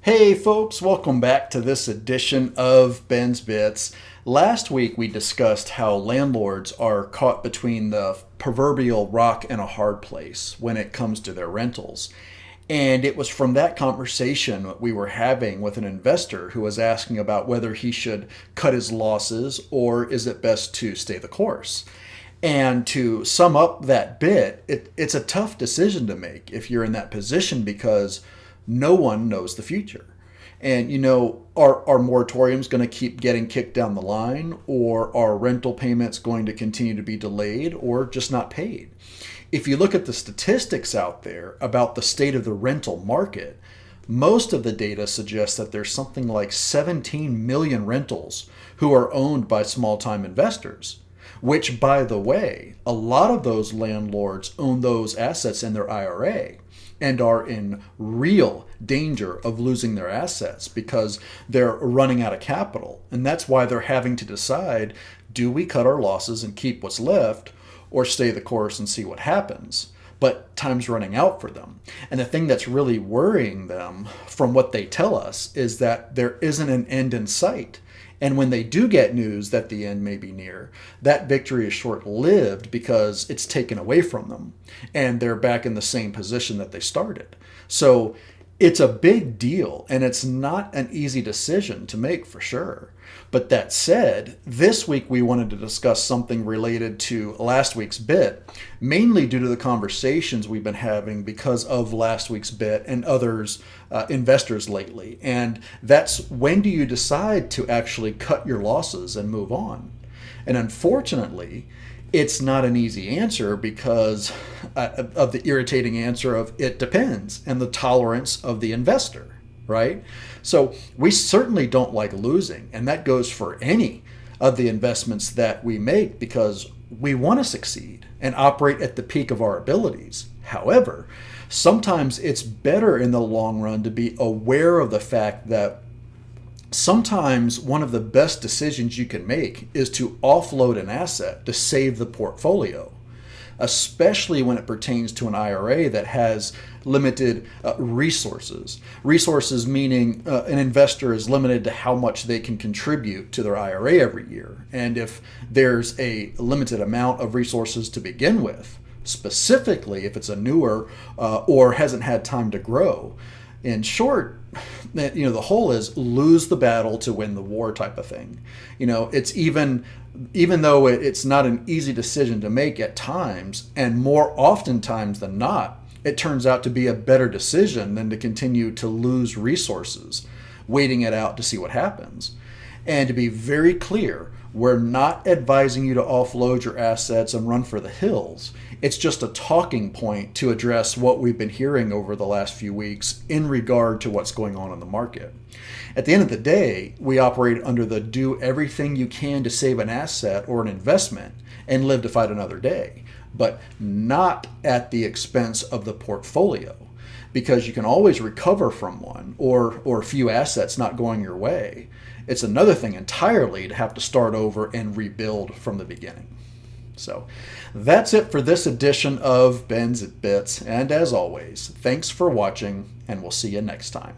Hey folks, welcome back to this edition of Ben's Bits. Last week we discussed how landlords are caught between the proverbial rock and a hard place when it comes to their rentals. And it was from that conversation we were having with an investor who was asking about whether he should cut his losses or is it best to stay the course. And to sum up that bit, it's a tough decision to make if you're in that position because no one knows the future. And are moratoriums going to keep getting kicked down the line, or are rental payments going to continue to be delayed or just not paid? If you look at the statistics out there about the state of the rental market, most of the data suggests that there's something like 17 million rentals who are owned by small time investors, which, by the way, a lot of those landlords own those assets in their IRA and are in real danger of losing their assets because they're running out of capital. And that's why they're having to decide, do we cut our losses and keep what's left or stay the course and see what happens? But time's running out for them. And the thing that's really worrying them from what they tell us is that there isn't an end in sight. And when they do get news that the end may be near, that victory is short-lived because it's taken away from them and they're back in the same position that they started. So it's a big deal and it's not an easy decision to make for sure. But that said, this week we wanted to discuss something related to last week's bit, mainly due to the conversations we've been having because of last week's bit and others investors lately. And that's, when do you decide to actually cut your losses and move on? And unfortunately, it's not an easy answer because of the irritating answer of it depends and the tolerance of the investor, right? So we certainly don't like losing, and that goes for any of the investments that we make because we want to succeed and operate at the peak of our abilities. However, sometimes it's better in the long run to be aware of the fact that sometimes one of the best decisions you can make is to offload an asset to save the portfolio, especially when it pertains to an IRA that has limited resources. Resources meaning an investor is limited to how much they can contribute to their IRA every year. And if there's a limited amount of resources to begin with, specifically if it's a newer or hasn't had time to grow, in short, the whole is lose the battle to win the war type of thing. It's even though it's not an easy decision to make at times, and more oftentimes than not, it turns out to be a better decision than to continue to lose resources, waiting it out to see what happens. And to be very clear, we're not advising you to offload your assets and run for the hills. It's just a talking point to address what we've been hearing over the last few weeks in regard to what's going on in the market. At the end of the day, we operate under the do everything you can to save an asset or an investment and live to fight another day, but not at the expense of the portfolio, because you can always recover from one or a few assets not going your way. It's another thing entirely to have to start over and rebuild from the beginning. So that's it for this edition of Ben's Bits. And as always, thanks for watching, and we'll see you next time.